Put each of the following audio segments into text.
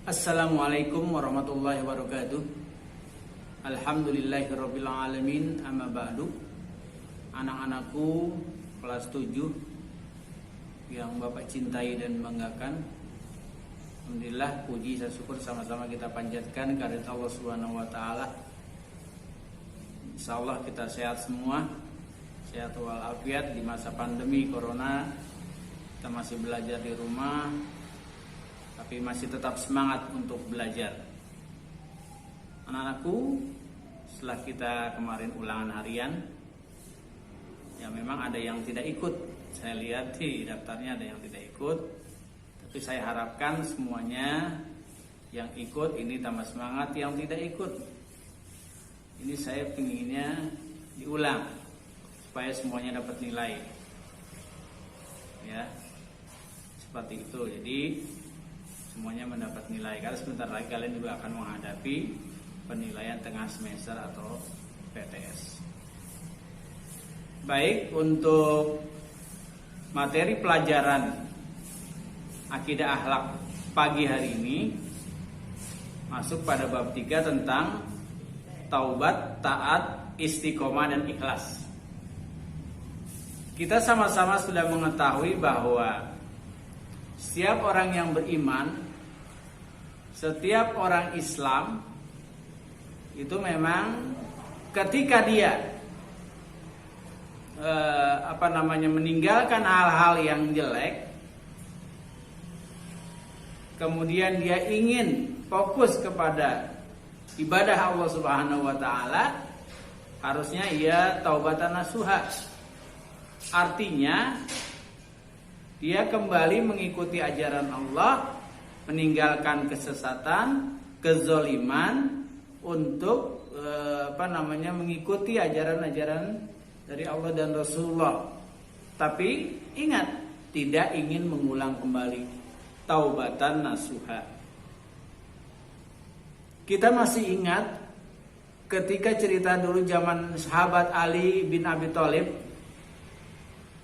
Assalamualaikum warahmatullahi wabarakatuh. Alhamdulillahirabbil alamin, amma ba'du. Anak-anakku kelas 7 yang Bapak cintai dan banggakan, alhamdulillah, puji dan syukur sama-sama kita panjatkan kehadirat Allah Subhanahu wa taala. Insyaallah kita sehat semua, sehat walafiat di masa pandemi corona. Kita masih belajar di rumah, tapi masih tetap semangat untuk belajar. Anak-anakku, setelah kita kemarin ulangan harian, ya memang ada yang tidak ikut. Saya lihat di daftarnya ada yang tidak ikut, tapi saya harapkan semuanya yang ikut ini tambah semangat. Yang tidak ikut, ini saya pinginnya diulang supaya semuanya dapat nilai. Ya, seperti itu. Jadi semuanya mendapat nilai, karena sebentar lagi kalian juga akan menghadapi penilaian tengah semester atau PTS. Baik, untuk materi pelajaran akidah akhlak pagi hari ini masuk pada bab 3 tentang taubat, taat, istiqomah dan ikhlas. Kita sama-sama sudah mengetahui bahwa setiap orang yang beriman, setiap orang Islam itu memang ketika dia meninggalkan hal-hal yang jelek, kemudian dia ingin fokus kepada ibadah Allah Subhanahu wa taala, harusnya ia taubatan nasuha. Artinya dia kembali mengikuti ajaran Allah, meninggalkan kesesatan, kezoliman, untuk mengikuti ajaran-ajaran dari Allah dan Rasulullah. Tapi ingat, tidak ingin mengulang kembali, taubatan nasuha. Kita masih ingat ketika cerita dulu zaman sahabat Ali bin Abi Thalib,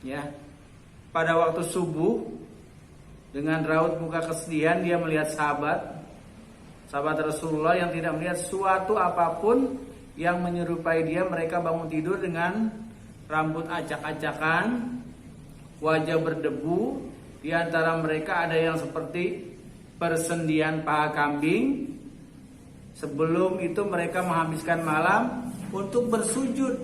ya, pada waktu subuh dengan raut muka kesedihan dia melihat sahabat Rasulullah yang tidak melihat suatu apapun yang menyerupai dia. Mereka bangun tidur dengan rambut acak-acakan, wajah berdebu. Di antara mereka ada yang seperti persendian paha kambing. Sebelum itu mereka menghabiskan malam untuk bersujud,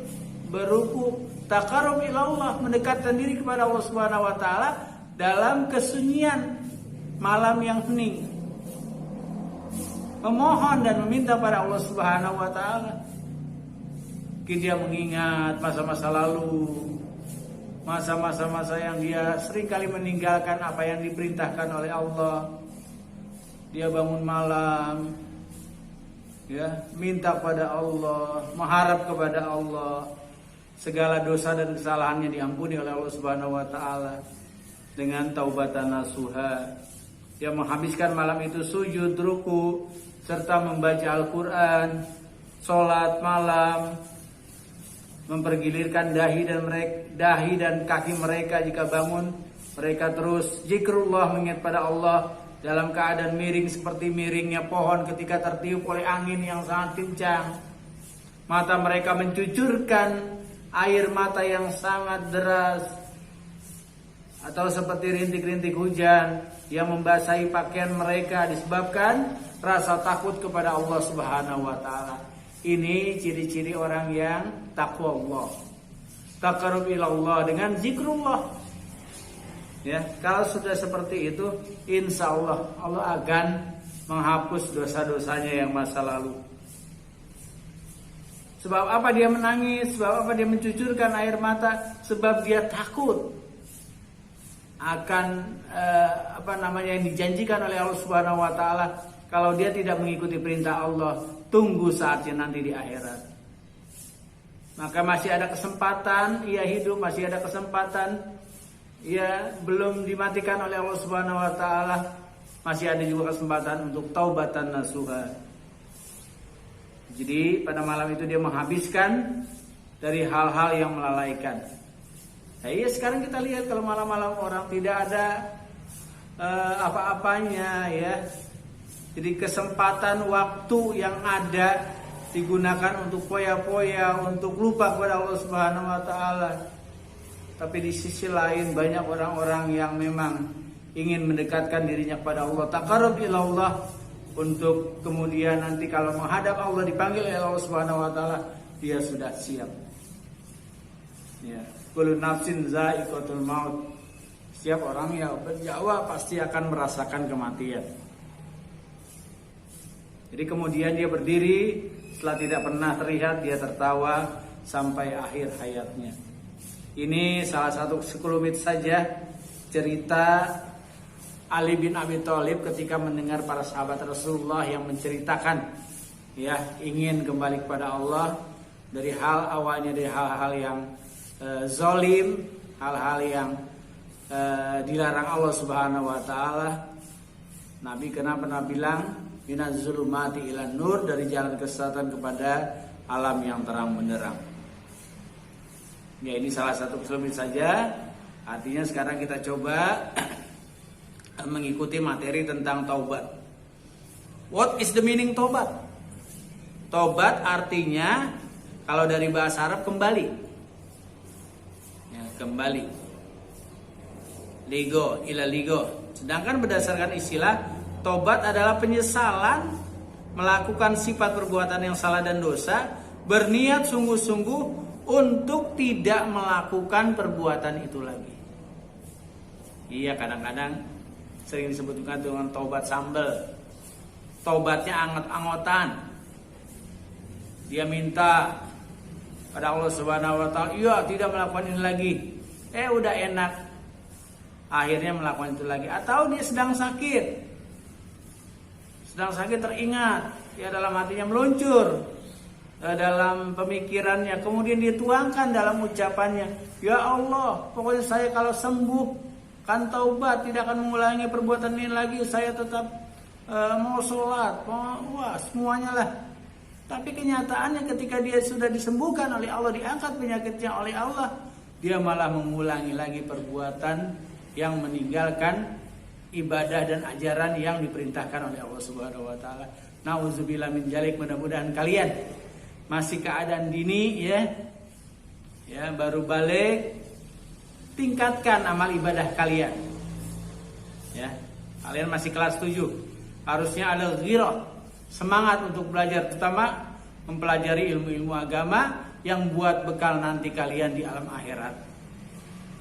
beruku, taqarrub ilallah, mendekatkan diri kepada Allah Subhanahu wa taala dalam kesunyian malam yang hening, memohon dan meminta pada Allah Subhanahu wa taala. Dia mengingat masa-masa lalu, masa-masa yang dia seringkali meninggalkan apa yang diperintahkan oleh Allah. Dia bangun malam, ya, minta pada Allah, mengharap kepada Allah segala dosa dan kesalahannya diampuni oleh Allah Subhanahu wa taala dengan taubatan nasuha. Dia menghabiskan malam itu sujud, ruku, serta membaca Al-Quran, sholat malam, mempergilirkan dahi dan kaki mereka jika bangun. Mereka terus zikrullah, mengingat pada Allah dalam keadaan miring seperti miringnya pohon ketika tertiup oleh angin yang sangat kencang. Mata mereka mencucurkan air mata yang sangat deras, atau seperti rintik-rintik hujan yang membasahi pakaian mereka disebabkan rasa takut kepada Allah Subhanahu wa taala. Ini ciri-ciri orang yang takwa Allah, taqarrub ilallah dengan zikrullah. Ya, kalau sudah seperti itu, insya Allah Allah akan menghapus dosa-dosanya yang masa lalu. Sebab apa dia menangis? Sebab apa dia mencucurkan air mata? Sebab dia takut akan yang dijanjikan oleh Allah Subhanahu wa taala. Kalau dia tidak mengikuti perintah Allah, tunggu saatnya nanti di akhirat. Maka masih ada kesempatan ia hidup, masih ada kesempatan ia belum dimatikan oleh Allah Subhanahu wa taala. Masih ada juga kesempatan untuk taubatan nasuha. Jadi pada malam itu dia menghabiskan dari hal-hal yang melalaikan. Nah, iya, sekarang kita lihat kalau malam-malam orang tidak ada apa-apanya, ya, Jadi kesempatan waktu yang ada digunakan untuk poya-poya, untuk lupa kepada Allah Subhanahu wa taala. Tapi di sisi lain banyak orang-orang yang memang ingin mendekatkan dirinya kepada Allah, taqarrub ilallah, untuk kemudian nanti kalau menghadap Allah, dipanggil oleh Allah Subhanahu wa taala, dia sudah siap. Ya, kullu nafsin za'iqatul maut. Setiap orang yang bernyawa pasti akan merasakan kematian. Jadi kemudian dia berdiri, setelah tidak pernah terlihat dia tertawa sampai akhir hayatnya. Ini salah satu sekelumit saja cerita Ali bin Abi Thalib ketika mendengar para sahabat Rasulullah yang menceritakan ya ingin kembali kepada Allah dari hal awalnya, dari hal-hal yang zalim, hal-hal yang dilarang Allah Subhanahu wa taala. Nabi pernah bilang minaz zulumati ilan nur, dari jalan kesesatan kepada alam yang terang benderang. Ya, ini salah satu keseluruhan saja. Artinya sekarang kita coba mengikuti materi tentang taubat. What is the meaning taubat? Taubat artinya kalau dari bahasa Arab kembali. Ya, kembali. Ligo, ila ligo. Sedangkan berdasarkan istilah, taubat adalah penyesalan melakukan sifat perbuatan yang salah dan dosa, berniat sungguh-sungguh untuk tidak melakukan perbuatan itu lagi. Iya, kadang-kadang sering disebutkan dengan taubat sambal. Taubatnya angot-angotan. Dia minta pada Allah Subhanahu wa taala, iya tidak melakukan ini lagi. Udah enak, akhirnya melakukan itu lagi. Atau dia sedang sakit teringat, ya dalam hatinya meluncur, dalam pemikirannya, kemudian dia tuangkan dalam ucapannya, ya Allah, pokoknya saya kalau sembuh kan taubat, tidak akan mengulangi perbuatan ini lagi, saya tetap mau sholat, wah semuanya lah. Tapi kenyataannya ketika dia sudah disembuhkan oleh Allah, diangkat penyakitnya oleh Allah, dia malah mengulangi lagi perbuatan yang meninggalkan ibadah dan ajaran yang diperintahkan oleh Allah Subhanahu wa taala. Nauzubillah min dzalik. Mudah-mudahan kalian masih keadaan dini ya baru balik, tingkatkan amal ibadah kalian. Ya, kalian masih kelas 7. Harusnya ada ghirah, semangat untuk belajar, terutama mempelajari ilmu-ilmu agama yang buat bekal nanti kalian di alam akhirat.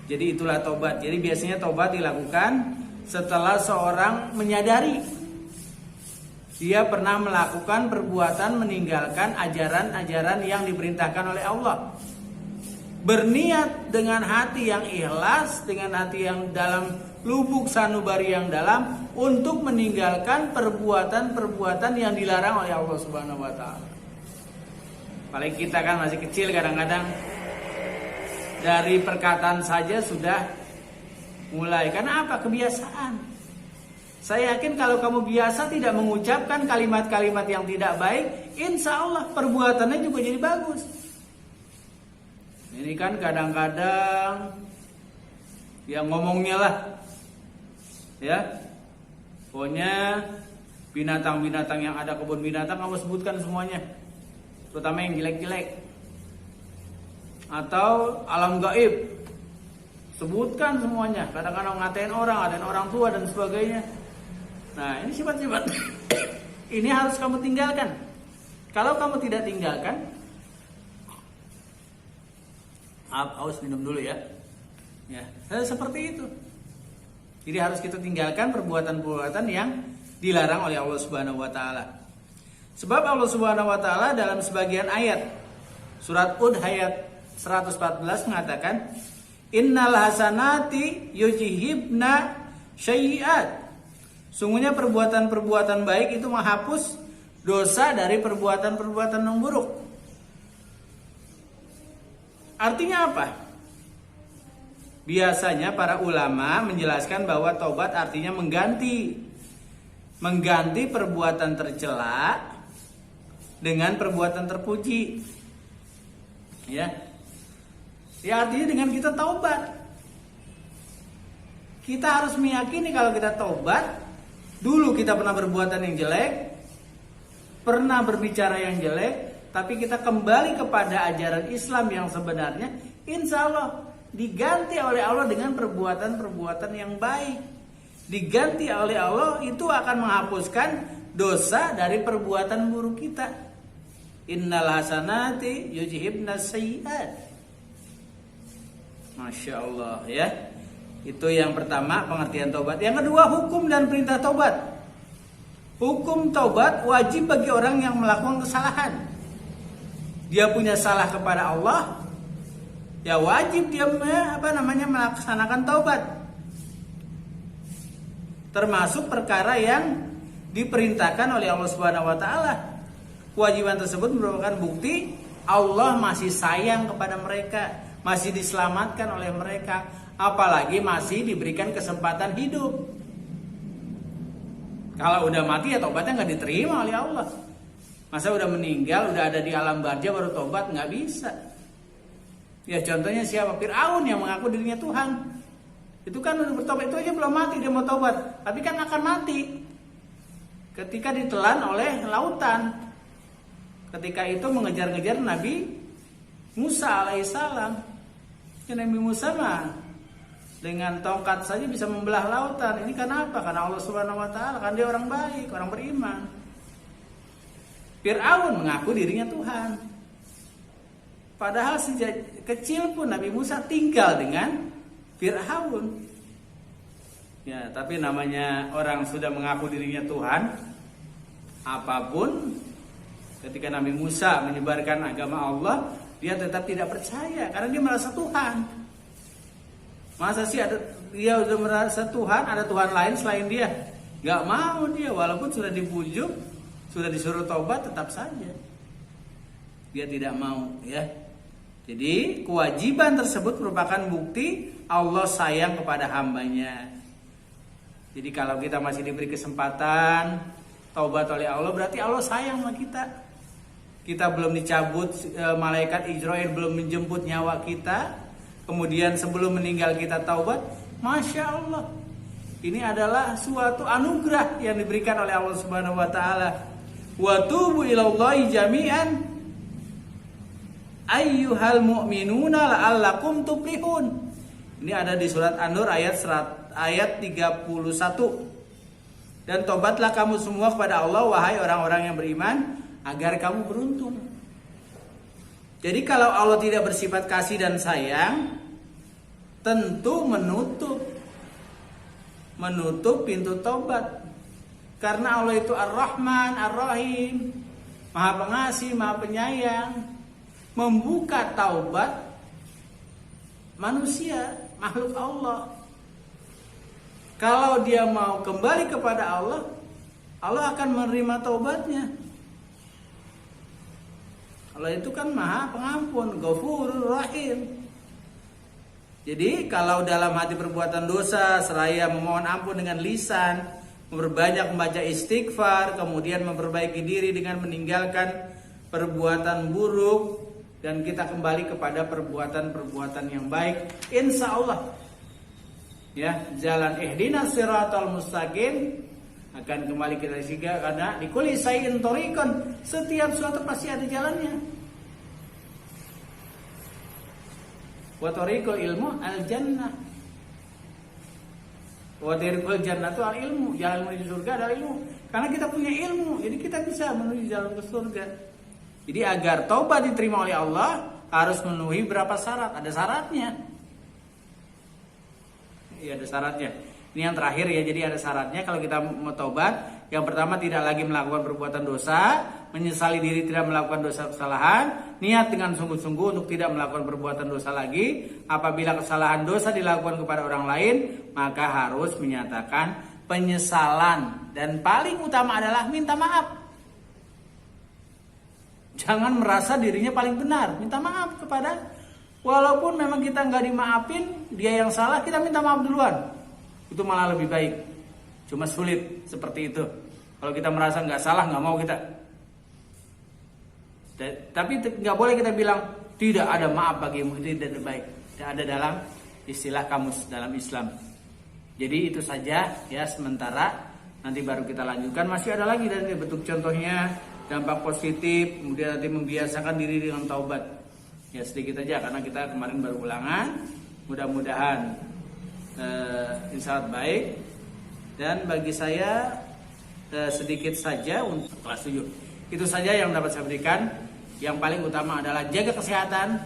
Jadi itulah taubat. Jadi biasanya taubat dilakukan setelah seorang menyadari dia pernah melakukan perbuatan meninggalkan ajaran-ajaran yang diperintahkan oleh Allah. Berniat dengan hati yang ikhlas, dengan hati yang dalam lubuk sanubari yang dalam, untuk meninggalkan perbuatan-perbuatan yang dilarang oleh Allah Subhanahu wa taala. Paling kita kan masih kecil, kadang-kadang dari perkataan saja sudah mulai. Karena apa? Kebiasaan. Saya yakin kalau kamu biasa tidak mengucapkan kalimat-kalimat yang tidak baik, insya Allah perbuatannya juga jadi bagus. Ini kan kadang-kadang yang ngomongnya lah, ya, pokoknya binatang-binatang yang ada, kebun binatang kamu sebutkan semuanya, terutama yang jelek-jelek, atau alam gaib, sebutkan semuanya. Kadang-kadang ngatain orang tua dan sebagainya. Nah, ini sifat-sifat ini harus kamu tinggalkan. Kalau kamu tidak tinggalkan, haus minum dulu ya. Ya, seperti itu. Jadi harus kita tinggalkan perbuatan-perbuatan yang dilarang oleh Allah Subhanahu wa taala. Sebab Allah Subhanahu wa taala dalam sebagian ayat surat Hud ayat 114 mengatakan, innal hasanati yujhibna syai'at. Sungguhnya perbuatan-perbuatan baik itu menghapus dosa dari perbuatan-perbuatan yang buruk. Artinya apa? Biasanya para ulama menjelaskan bahwa taubat artinya mengganti perbuatan tercela dengan perbuatan terpuji. Ya. Ya, artinya dengan kita taubat, kita harus meyakini kalau kita taubat, Dulu kita pernah berbuatan yang jelek, pernah berbicara yang jelek, tapi kita kembali kepada ajaran Islam yang sebenarnya, insya Allah diganti oleh Allah dengan perbuatan-perbuatan yang baik. Diganti oleh Allah itu akan menghapuskan dosa dari perbuatan buruk kita. Innal hasanati yuzhibnas sayyi'at. Masya Allah ya. Itu yang pertama, pengertian taubat. Yang kedua, hukum dan perintah taubat. Hukum taubat wajib bagi orang yang melakukan kesalahan. Dia punya salah kepada Allah, ya wajib dia melaksanakan taubat. Termasuk perkara yang diperintahkan oleh Allah Subhanahu wa taala. Kewajiban tersebut merupakan bukti Allah masih sayang kepada mereka, masih diselamatkan oleh mereka, apalagi masih diberikan kesempatan hidup. Kalau udah mati ya tobatnya nggak diterima oleh Allah. Masa udah meninggal, udah ada di alam barzah baru tobat, nggak bisa. Ya contohnya siapa? Fir'aun yang mengaku dirinya Tuhan. Itu kan udah bertobat, itu aja belum mati dia mau tobat, tapi kan akan mati ketika ditelan oleh lautan. Ketika itu mengejar-ngejar Nabi Musa alaihissalam. Ya, Nabi Musa mah dengan tongkat saja bisa membelah lautan. Ini kenapa? Karena Allah Subhanahu wa taala, kan dia orang baik, orang beriman. Fir'aun mengaku dirinya Tuhan. Padahal sejak kecil pun Nabi Musa tinggal dengan Fir'aun. Ya, tapi namanya orang sudah mengaku dirinya Tuhan, apapun ketika Nabi Musa menyebarkan agama Allah, dia tetap tidak percaya karena dia merasa Tuhan. Masa sih dia udah merasa Tuhan, ada Tuhan lain selain dia? Gak mau dia, walaupun sudah dibujuk, sudah disuruh taubat, tetap saja dia tidak mau ya. Jadi kewajiban tersebut merupakan bukti Allah sayang kepada hambanya. Jadi kalau kita masih diberi kesempatan taubat oleh Allah, berarti Allah sayang sama kita. Kita belum dicabut, malaikat Israel belum menjemput nyawa kita, kemudian sebelum meninggal kita taubat, Masya Allah. Ini adalah suatu anugerah yang diberikan oleh Allah Subhanahu wa taala. Wa tubu ilallahi jami'an ayyuhal mu'minuna la'allakum tuflihun. Ini ada di surat An-Nur ayat 31. Dan tobatlah kamu semua kepada Allah wahai orang-orang yang beriman agar kamu beruntung. Jadi kalau Allah tidak bersifat kasih dan sayang, tentu menutup pintu taubat. Karena Allah itu Ar-Rahman, Ar-Rahim, Maha Pengasih, Maha Penyayang. Membuka taubat manusia, makhluk Allah. Kalau dia mau kembali kepada Allah, Allah akan menerima taubatnya. Allah itu kan Maha Pengampun, Ghafurur Rahim. Jadi kalau dalam hati perbuatan dosa, seraya memohon ampun dengan lisan, memperbanyak membaca istighfar, kemudian memperbaiki diri dengan meninggalkan perbuatan buruk, dan kita kembali kepada perbuatan-perbuatan yang baik, insya Allah ya, jalan ihdinas siratal mustaqim akan kembali kita siga, karena likulli syai'in thariqun, setiap suatu pasti ada jalannya. Wa thariqul ilmu al jannah. Wa thariqul jannah itu al ilmu, jalan menuju surga adalah ilmu. Karena kita punya ilmu, jadi kita bisa menuju jalan ke surga. Jadi agar taubat diterima oleh Allah harus memenuhi berapa syarat? Ada syaratnya. Iya, ada syaratnya. Ini yang terakhir ya, jadi ada syaratnya kalau kita mau taubat. Yang pertama, tidak lagi melakukan perbuatan dosa, menyesali diri tidak melakukan dosa kesalahan, niat dengan sungguh-sungguh untuk tidak melakukan perbuatan dosa lagi. Apabila kesalahan dosa dilakukan kepada orang lain, maka harus menyatakan penyesalan, dan paling utama adalah minta maaf. Jangan merasa dirinya paling benar, minta maaf kepada, walaupun memang kita nggak dimaafin, dia yang salah, kita minta maaf duluan. Itu malah lebih baik. Cuma sulit seperti itu. Kalau kita merasa nggak salah, nggak mau kita. Tapi nggak boleh kita bilang tidak ada maaf bagimu, itu tidak baik. Tidak ada dalam istilah kamus dalam Islam. Jadi itu saja ya sementara nanti baru kita lanjutkan. Masih ada lagi dan bentuk contohnya dampak positif, kemudian nanti membiasakan diri dengan taubat. Ya sedikit aja karena kita kemarin baru ulangan. Mudah-mudahan insya Allah baik. Dan bagi saya sedikit saja untuk kelas 7. Itu saja yang dapat saya berikan. Yang paling utama adalah jaga kesehatan.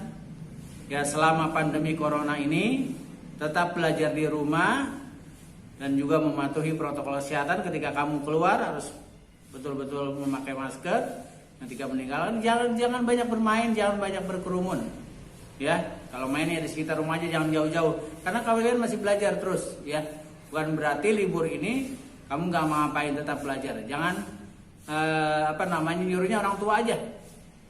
Ya selama pandemi corona ini tetap belajar di rumah dan juga mematuhi protokol kesehatan. Ketika kamu keluar harus betul-betul memakai masker. Ketika meninggalkan jangan banyak bermain, jangan banyak berkerumun. Ya, kalau mainnya di sekitar rumah aja, jangan jauh-jauh. Karena kalian masih belajar terus, ya. Bukan berarti libur ini kamu nggak mau ngapain, tetap belajar. Jangan nyuruhnya orang tua aja.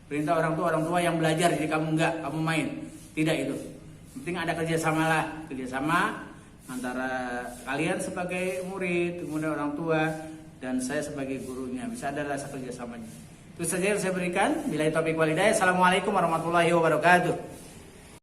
Perintah orang tua yang belajar, jadi kamu nggak, kamu main. Tidak itu. Penting ada kerjasama antara kalian sebagai murid, kemudian orang tua, dan saya sebagai gurunya. Bisa ada rasa kerjasamanya. Itu saja yang saya berikan. Billahi taufiq wal hidayah. Assalamualaikum warahmatullahi wabarakatuh.